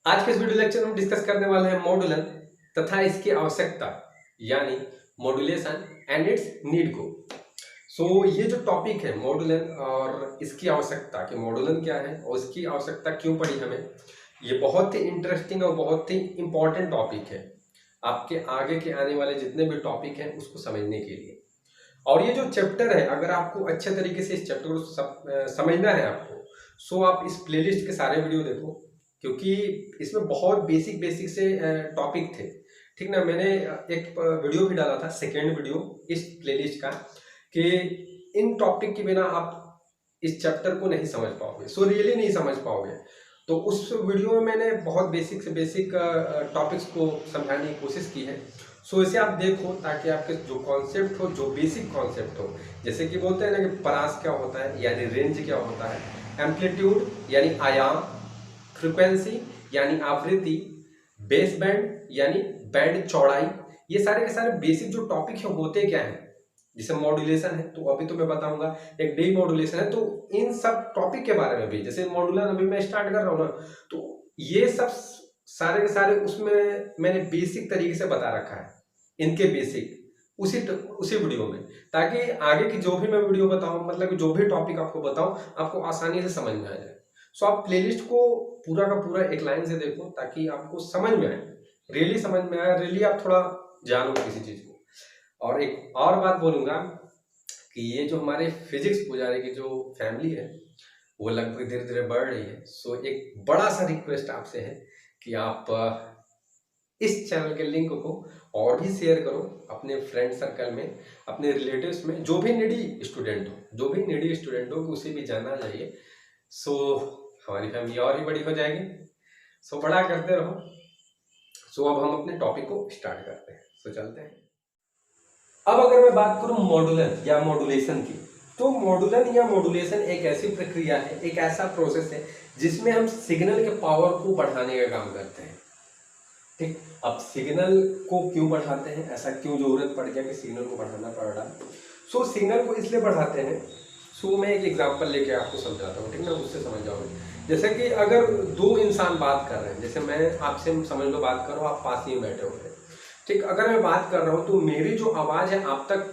आज के इस वीडियो लेक्चर में हम डिस्कस करने वाले हैं मॉड्यूलन तथा इसकी आवश्यकता यानी मॉड्यूलेशन एंड इट्स नीड को। ये जो टॉपिक है मॉड्यूलन और इसकी आवश्यकता कि मॉड्यूलन क्या है और इसकी आवश्यकता क्यों पड़ी हमें, ये बहुत ही इंटरेस्टिंग और बहुत ही इम्पोर्टेंट टॉपिक है आपके आगे के आने वाले जितने भी टॉपिक हैं उसको समझने के लिए। और ये जो चैप्टर है, अगर आपको अच्छे तरीके से इस चैप्टर को समझना है आपको, आप इस प्लेलिस्ट के सारे वीडियो देखो, क्योंकि इसमें बहुत बेसिक से टॉपिक थे। ठीक ना, मैंने एक वीडियो भी डाला था, सेकेंड वीडियो इस प्लेलिस्ट का, कि इन टॉपिक के बिना आप इस चैप्टर को नहीं समझ पाओगे, रियली नहीं समझ पाओगे। तो उस वीडियो में मैंने बहुत बेसिक से बेसिक टॉपिक्स को समझाने की कोशिश की है। इसे आप देखो ताकि आपके जो कॉन्सेप्ट हो, जो बेसिक कॉन्सेप्ट हो, जैसे कि बोलते हैं ना कि परास क्या होता है यानी रेंज क्या होता है, एम्पलीट्यूड यानी आयाम, फ्रीक्वेंसी यानी आवृत्ति, बेस बैंड यानी बैंड चौड़ाई, ये सारे के सारे बेसिक जो टॉपिक है होते क्या है। जैसे मॉड्यूलेशन है तो अभी तो मैं बताऊंगा, एक डी मॉड्यूलेशन है, तो इन सब टॉपिक के बारे में भी, जैसे मॉड्यूलन अभी मैं स्टार्ट कर रहा हूँ ना, तो ये सब सारे के सारे उसमें मैंने बेसिक तरीके से बता रखा है, इनके बेसिक उसी वीडियो में, ताकि आगे की जो भी मैं वीडियो बताऊं, मतलब जो भी टॉपिक आपको बताऊं, आपको आसानी से समझ में आ जाए। आप प्लेलिस्ट को पूरा का पूरा एक लाइन से देखो ताकि आपको समझ में आए, रियली समझ में आए, रियली आप थोड़ा जानो किसी चीज को। और एक और बात बोलूंगा कि ये जो हमारे फिजिक्स पुजारी की जो फैमिली है वो लगभग धीरे धीरे बढ़ रही है। एक बड़ा सा रिक्वेस्ट आपसे है कि आप इस चैनल के लिंक को और भी शेयर करो अपने फ्रेंड सर्कल में, अपने रिलेटिव्स में, जो भी नीडी स्टूडेंट हो उसे भी जानना चाहिए। हमारी फैमिली और भी बड़ी हो जाएगी। बड़ा करते रहो। अब हम अपने टॉपिक को स्टार्ट करते हैं। चलते हैं। अब अगर मैं बात करूं मॉड्यूलन या मॉड्यूलेशन की, तो मॉड्यूलन या मॉड्यूलेशन एक ऐसी प्रक्रिया है, एक ऐसा प्रोसेस है जिसमें हम सिग्नल के पावर को बढ़ाने का काम करते हैं। ठीक, अब सिग्नल को क्यों बढ़ाते हैं, ऐसा क्यों जरूरत पड़ गया कि सिग्नल को बढ़ाना पड़ रहा। सिग्नल को इसलिए बढ़ाते हैं, मैं एक एग्जांपल लेके आपको समझाता हूँ, ठीक ना, उससे समझ जाओगे। जैसे कि अगर दो इंसान बात कर रहे हैं, जैसे मैं आपसे समझ लो बात कर रहा हूँ, आप पास ही बैठे हुए हैं, ठीक, अगर मैं बात कर रहा हूँ तो मेरी जो आवाज़ है आप तक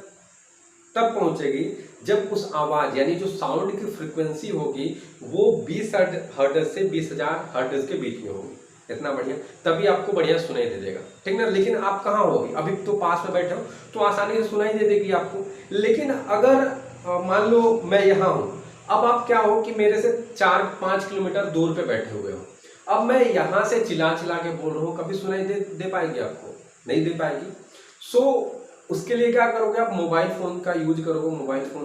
तब पहुंचेगी जब उस आवाज़ यानी जो साउंड की फ्रीक्वेंसी होगी वो 20 हर्ट्ज से 20,000 हर्ट्ज के बीच में होगी। इतना बढ़िया, तभी आपको बढ़िया सुनाई दे देगा, ठीक ना। लेकिन आप कहाँ होगी, अभी तो पास में बैठे हो तो आसानी से सुनाई दे देगी आपको। लेकिन अगर मान लो मैं यहाँ हूँ, अब आप क्या हो कि मेरे से 4-5 किलोमीटर दूर पे बैठे हुए हो, अब मैं यहाँ से चिल्ला के बोल रहा हूँ, कभी सुनाई दे पाएगी आपको? नहीं दे पाएगी। उसके लिए क्या करोगे, आप मोबाइल फोन का यूज करोगे, मोबाइल फोन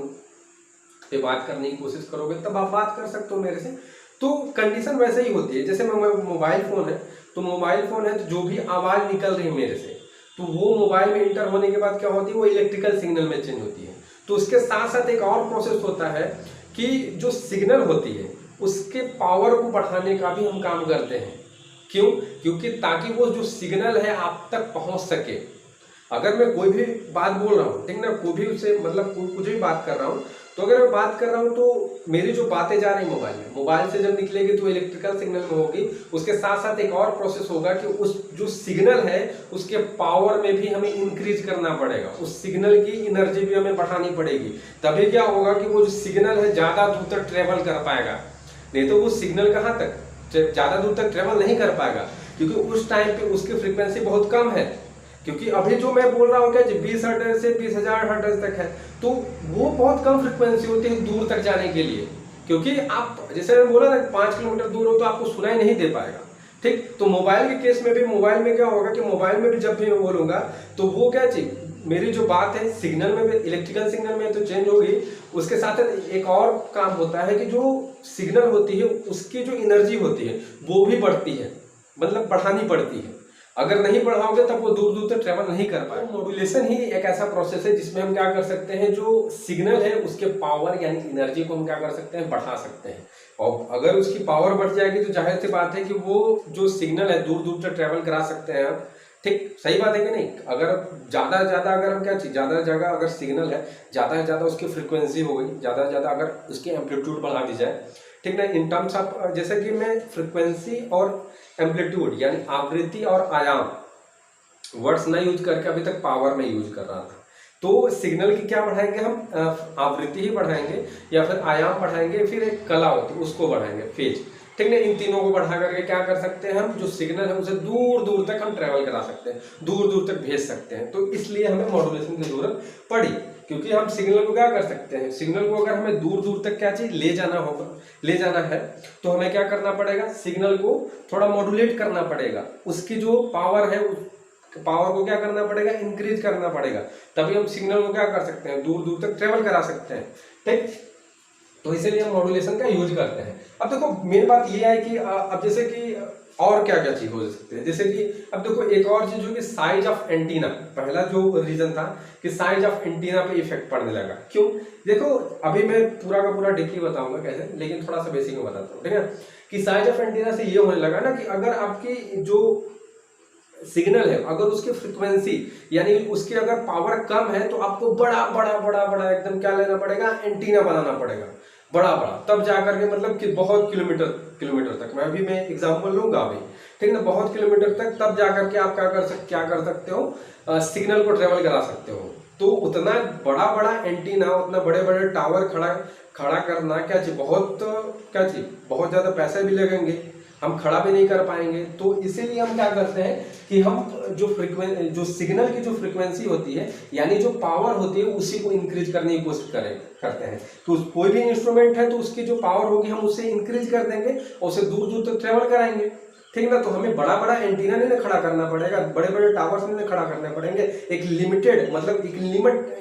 पे बात करने की कोशिश करोगे, तब आप बात कर सकते हो मेरे से। तो कंडीशन वैसे ही होती है, जैसे मोबाइल फोन है तो जो भी आवाज निकल रही है मेरे से, तो वो मोबाइल में इंटर होने के बाद क्या होती है, वो इलेक्ट्रिकल सिग्नल में चेंज होती है। तो उसके साथ साथ एक और प्रोसेस होता है कि जो सिग्नल होती है उसके पावर को बढ़ाने का भी हम काम करते हैं। क्यों? क्योंकि ताकि वो जो सिग्नल है आप तक पहुंच सके। अगर मैं कोई भी बात बोल रहा हूँ, ठीक ना, कोई भी उससे मतलब कुछ भी बात कर रहा हूँ, तो अगर मैं बात कर रहा हूँ तो मेरी जो बातें जा रही है मोबाइल से जब निकलेगी तो इलेक्ट्रिकल सिग्नल में होगी। उसके साथ साथ एक और प्रोसेस होगा कि उस जो सिग्नल है उसके पावर में भी हमें इंक्रीज करना पड़ेगा, उस सिग्नल की एनर्जी भी हमें बढ़ानी पड़ेगी। तभी क्या होगा कि वो जो सिग्नल है ज्यादा दूर तक ट्रेवल कर पाएगा, नहीं तो वो सिग्नल कहाँ तक ज्यादा दूर तक ट्रेवल नहीं कर पाएगा, क्योंकि उस टाइम पे उसकी फ्रीक्वेंसी बहुत कम है। क्योंकि अभी जो मैं बोल रहा हूँ क्या 20 हर्ट्ज से 20,000 हर्ट्ज तक है, तो वो बहुत कम फ्रीक्वेंसी होती है दूर तक जाने के लिए। क्योंकि आप जैसे मैं बोला ना 5 किलोमीटर दूर हो तो आपको सुनाई नहीं दे पाएगा। ठीक, तो मोबाइल के केस में भी, मोबाइल में क्या होगा कि मोबाइल में भी जब भी मैं बोलूंगा तो वो क्या चीज, मेरी जो बात है सिग्नल में भी, इलेक्ट्रिकल सिग्नल में तो चेंज होगी, उसके साथ एक और काम होता है कि जो सिग्नल होती है उसकी जो एनर्जी होती है वो भी बढ़ती है, मतलब बढ़ानी पड़ती है। अगर नहीं बढ़ाओगे तब वो दूर दूर तक ट्रेवल नहीं कर पाए। मॉड्यूलेशन ही एक ऐसा प्रोसेस है जिसमें हम क्या कर सकते हैं, जो सिग्नल है उसके पावर यानी एनर्जी को हम क्या कर सकते हैं, बढ़ा सकते हैं। और अगर उसकी पावर बढ़ जाएगी तो जाहिर सी बात है कि वो जो सिग्नल है दूर दूर तक ट्रेवल करा सकते हैं आप। ठीक, सही बात है कि नहीं। अगर ज्यादा अगर हम क्या चीज ज्यादा जगह अगर सिग्नल है, ज्यादा से ज्यादा उसकी फ्रीक्वेंसी हो गई, ज्यादा से ज्यादा अगर उसकी एम्पलीट्यूड बढ़ा दी जाए, ठीक ना, इन टर्म्स ऑफ जैसे कि मैं फ्रीक्वेंसी और एम्पलीट्यूड यानी आवृत्ति और आयाम वर्ड्स ना यूज करके अभी तक पावर में यूज कर रहा था। तो सिग्नल की क्या बढ़ाएंगे हम, आवृत्ति ही बढ़ाएंगे या फिर आयाम बढ़ाएंगे, फिर एक कला होती है उसको बढ़ाएंगे, फेज, ठीक है। इन तीनों को बढ़ा करके क्या कर सकते हैं हम, जो सिग्नल है उसे दूर दूर तक हम ट्रेवल करा सकते हैं, दूर दूर तक भेज सकते हैं। तो इसलिए हमें मॉड्यूलेशन की जरूरत पड़ी, क्योंकि हम सिग्नल को क्या कर सकते हैं, सिग्नल को अगर हमें दूर दूर तक क्या चीज ले जाना होगा, ले जाना है, तो हमें क्या करना पड़ेगा, सिग्नल को थोड़ा मॉड्यूलेट करना पड़ेगा, उसकी जो पावर है पावर को क्या करना पड़ेगा, इंक्रीज करना पड़ेगा, तभी हम सिग्नल को क्या कर सकते हैं, दूर दूर तक ट्रेवल करा सकते हैं, ठीक। तो इसीलिए हम मॉड्यूलेशन का यूज करते हैं। अब देखो मेन बात ये है कि अब जैसे कि और क्या क्या चीज हो सकती है, जैसे कि अब देखो एक और चीज होगी साइज ऑफ एंटीना। पहला जो रीजन था कि साइज ऑफ एंटीना पे इफेक्ट पड़ने लगा, क्यों, देखो अभी मैं पूरा का पूरा डिटेल बताऊंगा कैसे, लेकिन थोड़ा सा बेसिक में बताता हूँ, ठीक है। कि साइज ऑफ एंटीना से ये होने लगा ना कि अगर आपकी जो सिग्नल है अगर उसकी फ्रीक्वेंसी यानी उसकी अगर पावर कम है तो आपको बड़ा बड़ा बड़ा बड़ा एकदम क्या लेना पड़ेगा, एंटीना बनाना पड़ेगा बड़ा बड़ा, तब जाकर के मतलब कि बहुत किलोमीटर किलोमीटर तक, मैं एग्जांपल लूंगा अभी, ठीक ना, बहुत किलोमीटर तक, तब जाकर के आप क्या कर सकते हो, सिग्नल को ट्रेवल करा सकते हो। तो उतना बड़ा बड़ा एंटीना, उतना बड़े बड़े टावर खड़ा करना क्या चीज, बहुत ज्यादा पैसे भी लगेंगे, हम खड़ा भी नहीं कर पाएंगे। तो इसीलिए हम क्या करते हैं कि हम जो सिग्नल की जो फ्रीक्वेंसी होती है यानी जो पावर होती है उसी को इंक्रीज करने की कोशिश करते हैं। तो कोई भी इंस्ट्रूमेंट है तो उसकी जो पावर होगी हम उससे इंक्रीज कर देंगे और उसे दूर दूर तक ट्रेवल कराएंगे, ठीक ना। तो हमें बड़ा बड़ा एंटीना नहीं खड़ा करना पड़ेगा, बड़े बड़े टावर्स नहीं खड़ा करने पड़ेंगे, एक लिमिटेड मतलब एक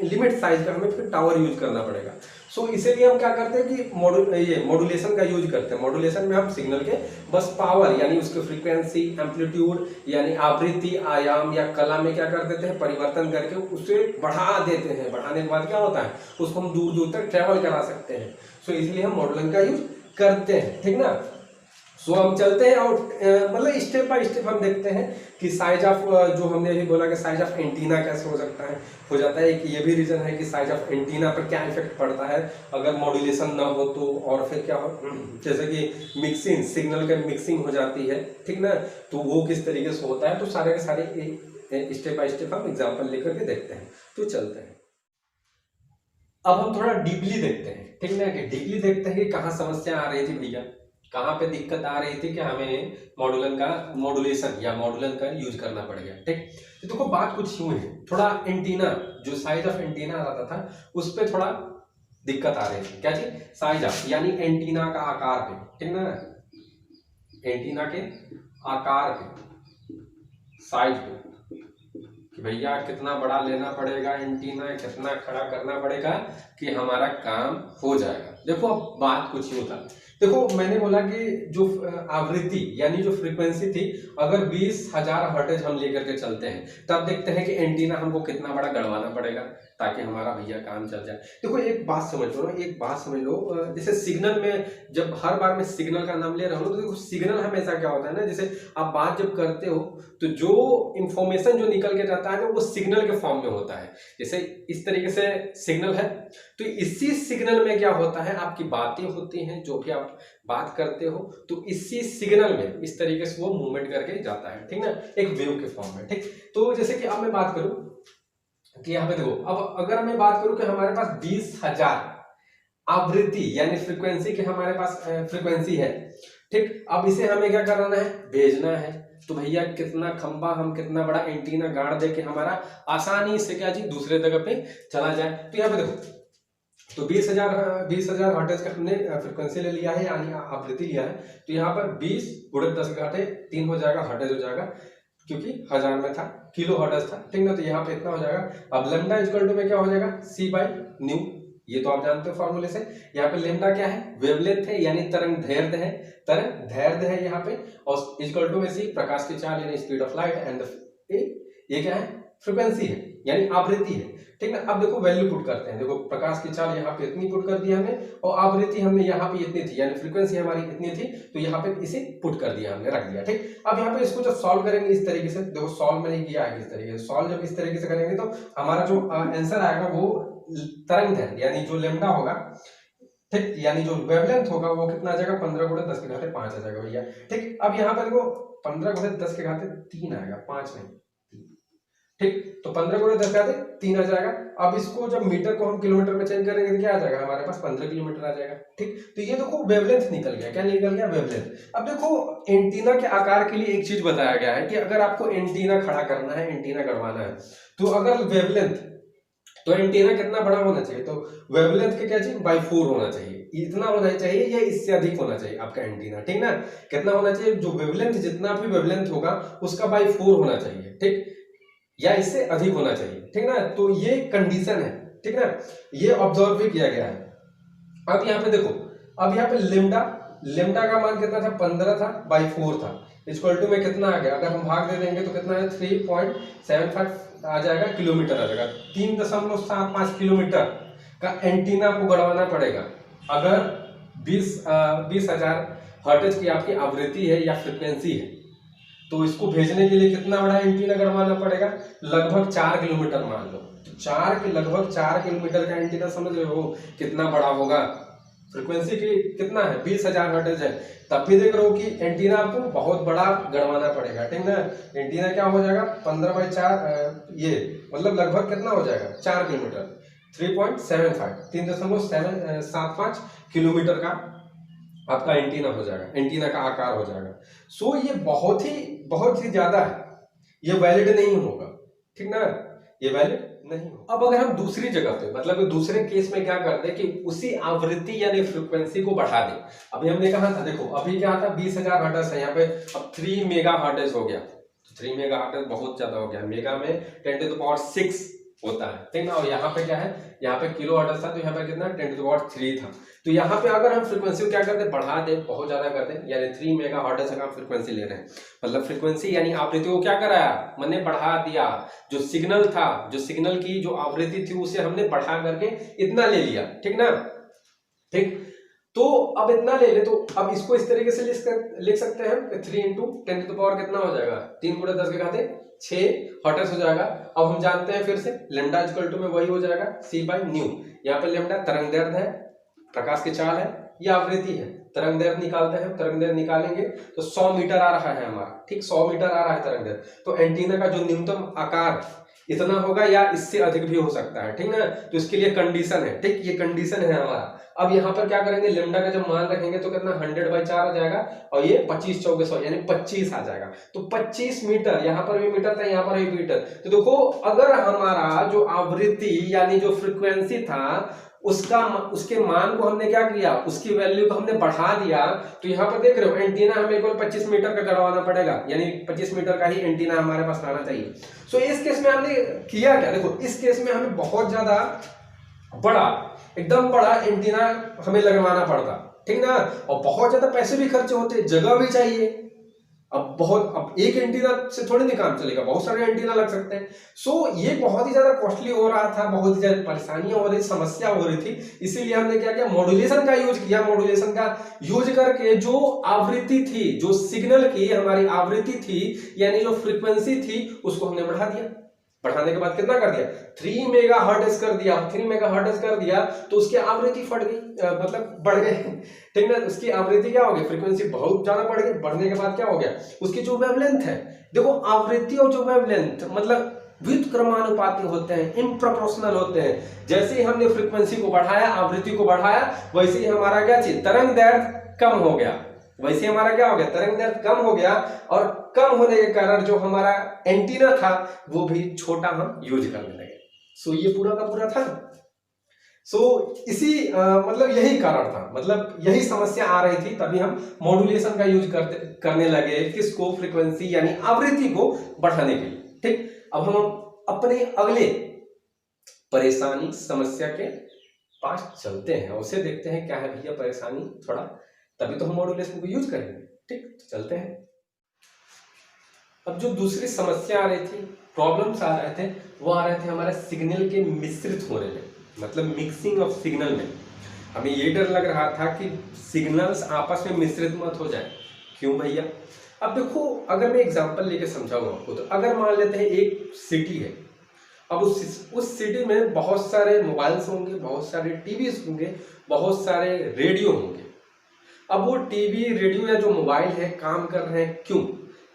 लिमिट साइज का हमें फिर टावर यूज करना पड़ेगा। सो इसीलिए हम क्या करते हैं कि मॉड्यूलेशन का यूज करते हैं। मॉड्यूलेशन में हम सिग्नल के बस पावर यानी उसकी फ्रीक्वेंसी, एम्पलीट्यूड यानी आवृत्ति, आयाम या कला में क्या कर देते हैं, परिवर्तन करके उसे बढ़ा देते हैं। बढ़ाने के बाद क्या होता है, उसको हम दूर दूर तक ट्रेवल करा सकते हैं। सो इसलिए हम मॉड्यूलेशन का यूज करते हैं, ठीक ना। सो हम चलते हैं और मतलब स्टेप बाय स्टेप हम देखते हैं कि साइज ऑफ जो हमने अभी बोला कि साइज ऑफ एंटीना कैसे हो जाता है कि ये भी रीजन है कि साइज ऑफ एंटीना पर क्या इफेक्ट पड़ता है अगर मॉड्यूलेशन ना हो तो, और फिर क्या हो, जैसे कि मिक्सिंग, सिग्नल का मिक्सिंग हो जाती है, ठीक ना, तो वो किस तरीके से होता है। तो सारे के सारे स्टेप बाय स्टेप हम एग्जाम्पल लेकर के देखते हैं। तो चलते हैं, अब हम थोड़ा डीपली देखते हैं, ठीक ना, कि डीपली देखते हैं कि कहाँ समस्या आ रही थी भैया, कहाँ पे दिक्कत आ रही थी कि हमें मॉड्यूलेशन या मॉड्यूलन का यूज करना पड़ गया, ठीक। तो देखो बात कुछ यूं है, थोड़ा एंटीना जो साइज ऑफ एंटीना आता था उस पर थोड़ा दिक्कत आ रही थी। क्या चीज, साइज ऑफ यानी एंटीना का आकार पे, ठीक ना, एंटीना के आकार पे, साइज पे, कि भैया कितना बड़ा लेना पड़ेगा एंटीना, कितना खड़ा करना पड़ेगा कि हमारा काम हो जाएगा। देखो अब बात कुछ यूं था, देखो मैंने बोला कि जो आवृत्ति यानी जो फ्रीक्वेंसी थी अगर 20,000 हर्ट्ज हम लेकर के चलते हैं तब देखते हैं कि एंटीना हमको कितना बड़ा गड़वाना पड़ेगा ताकि हमारा भैया काम चल जाए। देखो एक बात समझ लो, जैसे सिग्नल में जब हर बार मैं सिग्नल का नाम ले रहा हूँ तो देखो सिग्नल हमेशा क्या होता है ना, जैसे आप बात जब करते हो तो जो इंफॉर्मेशन जो निकल के जाता है ना वो सिग्नल के फॉर्म में होता है। जैसे इस तरीके से सिग्नल है तो इसी सिग्नल में क्या होता है, आपकी बातें होती हैं, जो भी आप बात करते हो तो इसी सिग्नल में इस तरीके से वो मूवमेंट करके जाता है, ठीक ना, एक वेव के फॉर्म में, ठीक। तो जैसे कि अब मैं बात करूं कि यहाँ पे देखो, अब अगर मैं बात करूं कि हमारे पास 20,000 आवृत्ति यानी फ्रीक्वेंसी के हमारे पास फ्रीक्वेंसी है, ठीक। अब इसे हमें क्या करना है, भेजना है। तो भैया कितना खंबा, हम कितना बड़ा एंटीना गाड़ दे के हमारा आसानी से क्या जी दूसरे जगह पे चला जाए। तो यहाँ पे देखो, तो 20,000 हर्ट्ज का हमने फ्रीक्वेंसी ले लिया है यानी आवृत्ति लिया है। तो यहाँ पर 20 गुणित 10 घाटे 3 हो जाएगा, हर्ट्ज हो जाएगा, क्योंकि 1000 में था, किलो हर्ट्ज था, ठीक ना। तो यहाँ पे इतना हो जाएगा। अब लेमडा इक्वल टू में क्या हो जाएगा, C/न्यू, ये तो आप जानते हो फॉर्मूले से। यहाँ पे लेमडा क्या है, वेवलेंथ है यानी तरंग दैर्ध्य है, तरंग दैर्ध्य है यहाँ पे, और इक्वल टू में C प्रकाश की चाल यानी स्पीड ऑफ लाइट, एंड ये क्या है, फ्रीक्वेंसी है यानी आवृत्ति है, ठीक ना। अब देखो वैल्यू पुट करते हैं, देखो प्रकाश की चाल यहाँ पे इतनी पुट कर दी हमने और आवृत्ति हमने यहाँ पे इतनी थी यानी फ्रीक्वेंसी हमारी इतनी थी, तो यहाँ पे इसे पुट कर दिया हमने, रख दिया, ठीक। अब यहाँ पे इसको जब सॉल्व करेंगे इस तरीके से, देखो सॉल्व मैंने किया है किस तरीके से, सॉल्व जब इस तरीके से करेंगे तो हमारा जो आंसर आएगा वो तरंग दैर्ध्य यानी जो लेमडा होगा, ठीक, यानी जो वेवलेंथ होगा वो कितना आ जाएगा, 15 गुणित 10 के घाते 5 आ जाएगा भैया, ठीक। अब यहाँ पर देखो 15 गुणे 10 के घाते 3 आएगा, 5 नहीं, ठीक। तो 15 गुणे 10 के घाते 3 आ जाएगा। अब इसको जब मीटर को हम किलोमीटर में चेंज करेंगे तो क्या आ जाएगा, हमारे पास 15 किलोमीटर आ जाएगा, ठीक। तो ये देखो वेवलेंथ निकल गया, क्या निकल गया, वेवलेंथ। अब देखो एंटीना के आकार के लिए एक चीज बताया गया है कि अगर आपको एंटीना खड़ा करना है, एंटीना गड़वाना है, तो अगर वेवलेंथ, तो एंटीना कितना बड़ा होना चाहिए, तो वेवलेंथ के क्या चाहिए, बाई 4 होना चाहिए, इतना होना चाहिए या इससे अधिक होना चाहिए आपका एंटीना, ठीक ना। कितना होना चाहिए, जो वेवलेंथ, जितना भी वेवलेंथ होगा उसका बाई 4 होना चाहिए, ठीक, या इससे अधिक होना चाहिए, ठीक ना। तो ये कंडीशन है, ठीक ना, ये ऑब्जर्व भी किया गया है। अब यहाँ पे देखो, अब यहाँ पे लेमडा का मान कितना था, 15 था, बाई 4 था, इक्वल टू में कितना आ गया, अगर हम भाग दे देंगे तो कितना है, 3.75 आ जाएगा, किलोमीटर आ जाएगा। 3.75 किलोमीटर का एंटीना को गड़वाना पड़ेगा अगर 20,000 हर्ट्ज की आपकी आवृत्ति है या फ्रिक्वेंसी है। तो इसको भेजने के लिए कितना बड़ा एंटीना गड़वाना पड़ेगा, लगभग 4 किलोमीटर मान लो, तो लगभग 4 किलोमीटर का एंटीना, समझ रहे हो कितना बड़ा होगा। फ्रिक्वेंसी की कितना है, 20,000 हर्ट्ज है, तब भी देख रहे हो कि एंटीना आपको बहुत बड़ा गड़वाना पड़ेगा, ठीक ना। एंटीना क्या हो जाएगा, 15/4, ये मतलब लगभग कितना हो जाएगा, 4 किलोमीटर, 3.75 किलोमीटर का आपका एंटीना हो जाएगा, एंटीना का आकार हो जाएगा। सो ये बहुत ही ज्यादा है, ये वैलिड नहीं होगा, ठीक ना, ये वैलिड नहीं होगा। अब अगर हम दूसरी जगह पे, मतलब दूसरे केस में क्या करते हैं कि उसी आवृत्ति यानी फ्रीक्वेंसी को बढ़ा दें। अभी हमने कहा था, देखो अभी क्या था, 20,000 हर्ट्ज है, यहाँ पे अब 3 मेगा हर्ट्ज हो गया, 3 मेगा हर्ट्ज बहुत ज्यादा हो गया, मेगा में 10⁻⁶ होता है, ठीक ना। और यहाँ पे क्या है, यहाँ पे किलो हर्ट्ज था, तो यहाँ पे कितना 10⁻³ था। तो यहाँ पे अगर हम फ्रीक्वेंसी को क्या करते हैं, बढ़ा दें, बहुत ज्यादा कर दें, यानी 3 मेगा हर्ट्ज का फ्रीक्वेंसी ले रहे हैं, मतलब फ्रीक्वेंसी यानी आवृत्ति को क्या कराया, मैंने बढ़ा दिया। जो सिग्नल था, जो सिग्नल की जो आवृत्ति थी उसे हमने बढ़ा करके इतना ले लिया, ठीक ना, ठीक। तो अब इतना ले ले, तो अब इसको इस तरीके से लिख सकते हैं, 3 × 10⁻, कितना हो जाएगा, 3 × 10 के घाते 6 हर्ट्ज हो जाएगा। अब हम जानते हैं फिर से लेमडा इक्वल टू में वही हो जाएगा, c/ν। यहाँ पे लेमडा तरंग दैर्ध्य है, प्रकाश की चाल है, या आवृत्ति है, तरंग दैर्ध्य निकालते हैं, तरंग दैर्ध्य निकालेंगे तो 100 मीटर आ रहा है हमारा, ठीक, 100 मीटर आ रहा है तरंग दैर्ध्य। तो एंटीना का जो न्यूनतम आकार इतना होगा या इससे अधिक भी हो सकता है, ठीक ना। तो इसके लिए कंडीशन है, ठीक, ये कंडीशन है हमारा। अब यहाँ पर क्या करेंगे, लेमडा का जब मान रखेंगे तो कितना 100/4 आ जाएगा, और ये 25 चौके 100 यानी 25 आ जाएगा। तो 25 मीटर, यहाँ पर भी मीटर था, यहाँ पर भी मीटर। तो देखो अगर हमारा जो आवृत्ति यानी जो फ्रीक्वेंसी था उसके मान को हमने क्या किया, उसकी वैल्यू को हमने बढ़ा दिया, तो यहाँ पर देख रहे हो एंटीना हमें केवल 25 मीटर का गड़वाना पड़ेगा, यानी 25 मीटर का ही एंटीना हमारे पास रहना चाहिए। सो इस केस में हमने किया क्या, देखो इस केस में हमें बहुत ज्यादा बड़ा, एकदम बड़ा एंटीना हमें लगवाना पड़ता, ठीक ना, और बहुत ज्यादा पैसे भी खर्च होते, जगह भी चाहिए। अब एक एंटीना से थोड़ी नहीं काम चलेगा, बहुत सारे एंटीना लग सकते हैं। सो ये बहुत ही ज्यादा कॉस्टली हो रहा था, बहुत ही ज्यादा परेशानियां हो रही, समस्या हो रही थी। इसीलिए हमने क्या किया, मॉड्यूलेशन का यूज किया। मॉड्यूलेशन का यूज करके जो आवृत्ति थी, जो सिग्नल की हमारी आवृत्ति थी यानी जो फ्रीक्वेंसी थी, उसको हमने बढ़ा दिया। बढ़ाने के बाद कितना कर दिया, 3 मेगा हर्ट्ज कर दिया। 3 मेगा हर्ट्ज कर दिया तो उसकी आवृत्ति फट गई, मतलब बढ़ गई, ठीक ना। उसकी आवृत्ति क्या हो गई, फ्रीक्वेंसी बहुत ज्यादा बढ़ गई। बढ़ने के बाद क्या हो गया, उसकी जो वेवलेंथ है, देखो आवृत्ति और जो वेवलेंथ मतलब व्युत्क्रमानुपाती होते हैं, इम्प्रोपोर्शनल होते हैं। जैसे ही हमने फ्रीक्वेंसी को बढ़ाया, आवृत्ति को बढ़ाया, वैसे ही हमारा क्या चीज, तरंग दैर्ध्य कम हो गया। वैसे हमारा क्या हो गया, तरंग दैर्ध्य कम हो गया, और कम होने के कारण जो हमारा एंटीना था वो भी छोटा हम यूज करने लगे। सो ये पूरा का पूरा था। सो इसी मतलब यही कारण था, मतलब यही समस्या आ रही थी, तभी हम मॉड्यूलेशन का यूज करने लगे, किसको, फ्रीक्वेंसी यानी आवृत्ति को बढ़ाने के लिए, ठीक। अब हम अपने अगले परेशानी समस्या के पास चलते हैं, उसे देखते हैं क्या है भैया परेशानी, थोड़ा तभी तो हम मॉड्यूलेशन को यूज करेंगे, ठीक। तो चलते हैं। अब जो दूसरी समस्या आ रही थी, प्रॉब्लम्स आ रहे थे, वो आ रहे थे हमारे सिग्नल के मिश्रित होने में, मतलब मिक्सिंग ऑफ सिग्नल में। हमें ये डर लग रहा था कि सिग्नल्स आपस में मिश्रित मत हो जाए। क्यों भैया, अब देखो अगर मैं एग्जांपल लेके समझाऊंगा आपको, तो अगर मान लेते हैं एक सिटी है, अब उस सिटी में बहुत सारे मोबाइल्स होंगे, बहुत सारे टीवीज होंगे, बहुत सारे रेडियो होंगे। अब वो टीवी, रेडियो या जो मोबाइल है काम कर रहे हैं, क्यों,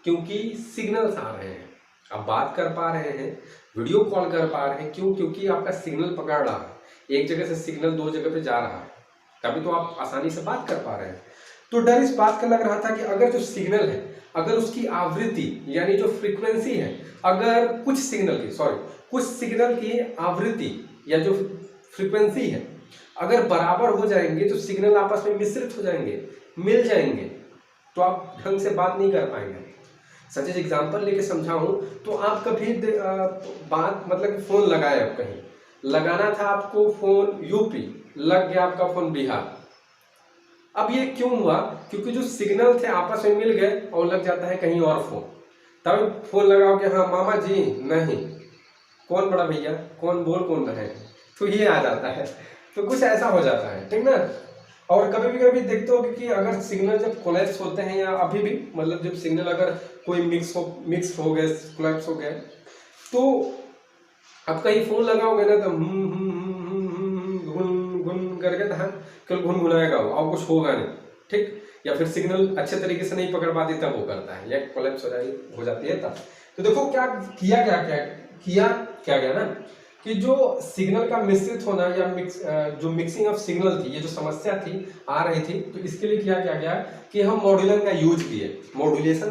क्योंकि सिग्नल्स आ रहे हैं, आप बात कर पा रहे हैं, वीडियो कॉल कर पा रहे हैं, क्यों? क्योंकि आपका सिग्नल पकड़ रहा है, एक जगह से सिग्नल दो जगह पे जा रहा है, तभी तो आप आसानी से बात कर पा रहे हैं। तो डर इस बात का लग रहा था कि अगर जो सिग्नल है, अगर उसकी आवृत्ति यानी जो फ्रीक्वेंसी है, अगर कुछ सिग्नल की आवृत्ति या जो फ्रीक्वेंसी है अगर बराबर हो जाएंगे तो सिग्नल आपस में मिश्रित हो जाएंगे, मिल जाएंगे, तो आप ढंग से बात नहीं कर पाएंगे। सच एग्जाम्पल लेके समझाऊं तो आप कभी बात मतलब फोन लगाए, आप कहीं लगाना था आपको, फोन यूपी लग गया, आपका फोन बिहार। अब ये क्यों हुआ? क्योंकि जो सिग्नल थे आपस में मिल गए और लग जाता है कहीं और फोन, तब फोन लगाओ कि हाँ मामा जी, नहीं कौन बड़ा भैया, कौन बोल कौन रहे, तो ये आ जाता है। तो कुछ ऐसा हो जाता है, ठीक ना। और कभी देखते हो कि अगर सिग्नल जब कोलैप्स होते हैं, या अभी भी मतलब जब सिग्नल अगर कोई मिक्स हो गए, कोलैप्स हो गए, तो अब कहीं फोन लगाओगे ना तो घुन घुन करके केवल घुनघुनाएगा वो, और कुछ होगा नहीं, ठीक। या फिर सिग्नल अच्छे तरीके से नहीं पकड़ पाती तब वो करता है, या कोलैप्स हो जाती है तब। तो देखो क्या किया गया ना कि जो सिग्नल का मिश्रित होना या जो मिक्सिंग ऑफ सिग्नल थी, ये जो समस्या थी आ रही थी, तो इसके लिए क्या गया कि हम मॉड्यूलेशन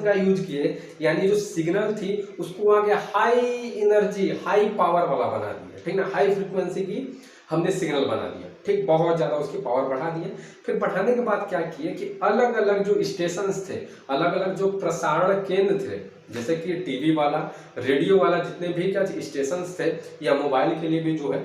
का यूज किए, यानी जो सिग्नल थी उसको आगे हाई एनर्जी हाई पावर वाला बना दिया, ठीक ना, हाई फ्रीक्वेंसी की हमने सिग्नल बना दिया, ठीक, बहुत ज्यादा उसकी पावर बढ़ा दिए। फिर बढ़ाने के बाद क्या किए कि अलग अलग जो स्टेशंस थे, अलग अलग जो प्रसारण केंद्र थे, जैसे कि टीवी वाला, रेडियो वाला, जितने भी क्या स्टेशंस थे, या मोबाइल के लिए भी जो है,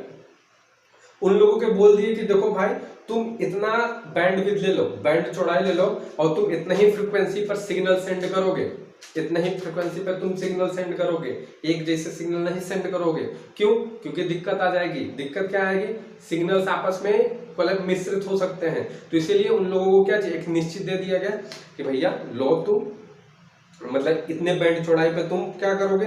उन लोगों के बोल दिए कि देखो भाई तुम इतना बैंडविड्थ ले लो, बैंड चौड़ाई ले लो, और तुम इतना ही फ्रीक्वेंसी पर सिग्नल सेंड करोगे, इतना ही फ्रीक्वेंसी पर तुम सिग्नल सेंड करोगे, एक जैसे सिग्नल नहीं सेंड करोगे। क्यों? क्योंकि दिक्कत आ जाएगी। दिक्कत क्या आएगी? सिग्नल्स आपस में मतलब मिश्रित हो सकते हैं, तो इसीलिए उन लोगों को क्या एक निश्चित दे दिया गया कि भैया लो तुम मतलब इतने बैंड चौड़ाई पे तुम क्या करोगे,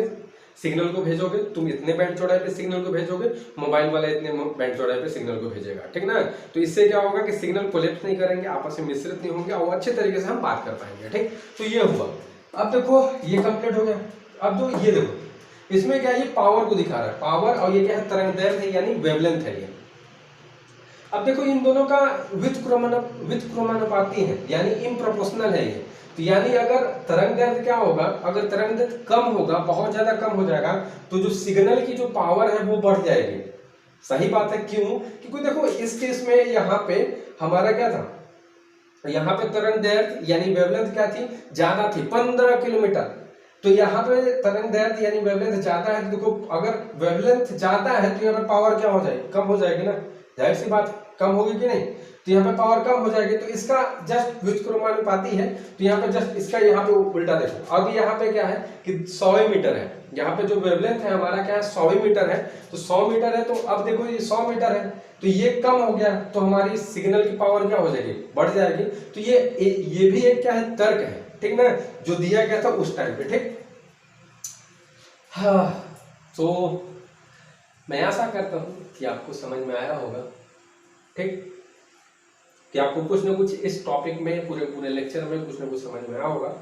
सिग्नल को भेजोगे, तुम इतने बैंड चौड़ाई पे सिग्नल को भेजोगे, मोबाइल वाला इतने बैंड चौड़ाई पे सिग्नल को भेजेगा, ठीक ना। तो इससे क्या होगा कि सिग्नल कोलैप्स नहीं करेंगे, आपस में मिश्रित नहीं होंगे, और अच्छे तरीके से हम बात कर पाएंगे, ठीक। तो ये हुआ। अब देखो ये कंप्लीट हो गया। अब जो ये देखो इसमें क्या, ये पावर को दिखा रहा है, पावर, और ये क्या है, तरंगदैर्घ्य है यानी वेवलेंथ है ये। अब देखो इन दोनों का व्युत्क्रमानुपाती है, यानी इम्प्रोपोर्शनल है ये। तो यानी अगर तरंगदैर्घ्य क्या होगा, अगर तरंगदैर्घ्य कम होगा, बहुत ज्यादा कम हो जाएगा, तो जो सिग्नल की जो पावर है वो बढ़ जाएगी। सही बात है। क्यों? क्योंकि देखो इस केस में यहाँ पे हमारा क्या था, यहाँ पे तरंगदैर्घ्य यानी वेवलेंथ क्या थी, ज्यादा थी, 15 किलोमीटर। तो यहाँ पे तरंगदैर्घ्य यानी वेवलेंथ ज्यादा है, तो देखो अगर वेवलेंथ ज्यादा है तो यहाँ पे पावर क्या हो जाएगी, कम हो जाएगी ना, जाहिर सी बात, कम होगी कि नहीं। तो यहाँ पे पावर कम हो जाएगी, तो इसका जस्ट व्युत्क्रमानुपाती है, तो यहाँ पे जस्ट इसका यहाँ पे उल्टा देखो। अब यहाँ पे क्या है कि 100 मीटर है, यहाँ पे जो वेवलेंथ है हमारा क्या है 100 मीटर है, तो 100 मीटर है, तो अब देखो ये 100 मीटर है, तो ये कम हो गया, तो हमारी सिग्नल की पावर क्या हो जाएगी, बढ़ जाएगी। तो ये भी एक क्या है, तर्क है, ठीक ना, जो दिया गया था उस टाइम पे, ठीक। हाँ, तो मैं आशा करता हूँ कि आपको समझ में आया होगा, ठीक, कि आपको कुछ ना कुछ इस टॉपिक में पूरे लेक्चर में कुछ ना कुछ समझ में आया होगा।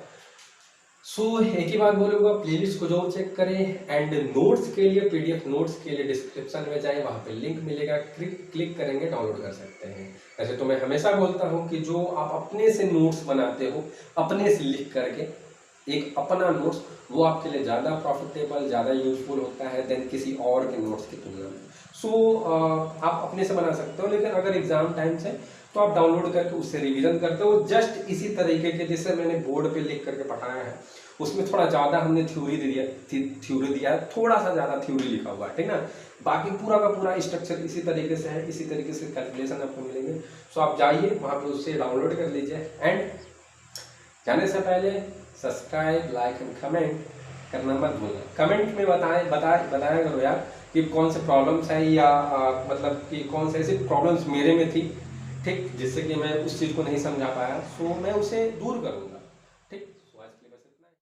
सो एक ही बात बोलूँगा, प्लेलिस्ट को जरूर चेक करें, एंड नोट्स के लिए, पीडीएफ नोट्स के लिए डिस्क्रिप्शन में जाएं, वहाँ पे लिंक मिलेगा, क्लिक करेंगे, डाउनलोड कर सकते हैं। ऐसे तो मैं हमेशा बोलता हूँ कि जो आप अपने से नोट्स बनाते हो, अपने से लिख करके एक अपना नोट्स, वो आपके लिए ज़्यादा प्रॉफिटेबल, ज़्यादा यूजफुल होता है देन किसी और के नोट्स की तुलना में। सो आप अपने से बना सकते हो, लेकिन अगर एग्जाम टाइम से तो आप डाउनलोड करके उससे रिवीजन करते हो, जस्ट इसी तरीके के जैसे मैंने बोर्ड पे लिख करके पढ़ाया है, उसमें थोड़ा ज़्यादा हमने थ्योरी दिया है, थोड़ा सा ज़्यादा थ्योरी लिखा हुआ है, ठीक ना, बाकी पूरा का पूरा स्ट्रक्चर इसी तरीके से है, इसी तरीके से कैलकुलेशन आपको मिलेंगे। सो आप जाइए वहाँ पे उससे डाउनलोड कर लीजिए, एंड जाने से पहले सब्सक्राइब, लाइक एंड कमेंट करना मत भूलना। कमेंट में बताया करो यार कि कौन से प्रॉब्लम्स है, या मतलब कि कौन से ऐसी प्रॉब्लम्स मेरे में थी, ठीक, जिससे कि मैं उस चीज़ को नहीं समझा पाया, सो मैं उसे दूर करूँ।